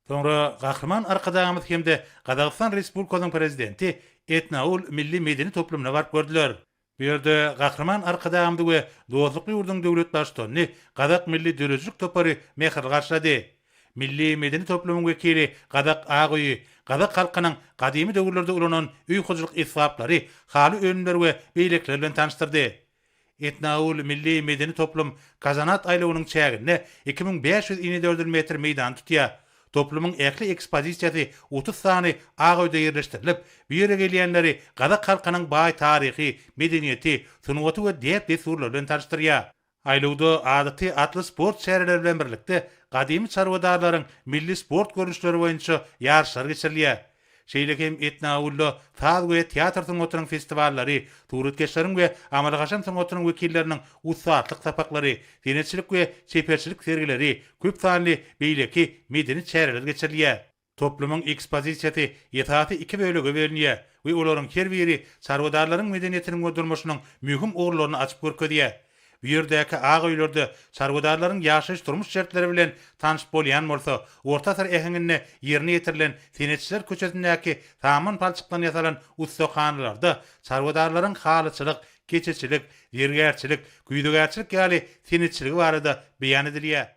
Sonra Kahraman Arkadaşımız hem de Kazakistan Respublikası'nın prezidenti Etnaul Milli Medeni Toplumuna varıp gördüler. Bu yerde Kahraman Arkadaşımız ve Doğuzluklu Yurdun Devlet Başkanı Kazak Milli Dürüzlük Toparı mehir karşıladı. Milli Medeni Toplumun vekili Kazak Ağoyu, Kazak halkının kadimi dövrlerde ulanan uykuculuk isfapları, hali önümler ve beyliklerle tanıştırdı. Etnaul Milli Medeni Toplum Kazanat aylığının çağırına 2554 metr meydan tutuya. Toplumun ekli ekspozisiyası 30 sani Ağoy'da yerleştirilip, bir yere geleyenleri Kazak halkının bay tarihi, medeniyeti, sunuvatı ve diğer desurlarla tanıştırıya. Aylığda adıtı atlı sport şehirlerle birlikte kadimi çarvadarların milli sport görünüşleri boyunca yarışlar geçiriliyor. Şeylekim Etnaul'da saz ve tiyatr sanatının festivalleri, turitkeşlerin ve amalgaşan sanatının vekillerinin ustaatlık tapakları, denetçilik ve seferçilik sergileri, köp sanlı beyleki medeni çeyreler geçiriliyor. Toplumun ekspozisiyeti yetaatı iki bölüge bölünüyor ve onların her biri çarvadarların medeniyetinin öldürmüşünün mühim uğurlarını açıp görkediyor. Bu yerdeki ağaoyllarda çarvadarların yaşayış turmuş şartları bilen tanış bolyan bolsa, orta asır ehiňinde ýerine ýetirilen senetçiler köçesindäki taman palçykdan ýasalan ustaxanalarda çarvadarlaryň halyçylyk, keçeçilik, ýergärçilik, güýdügärçilik ýaly senetçiligi barada beýan edilýär.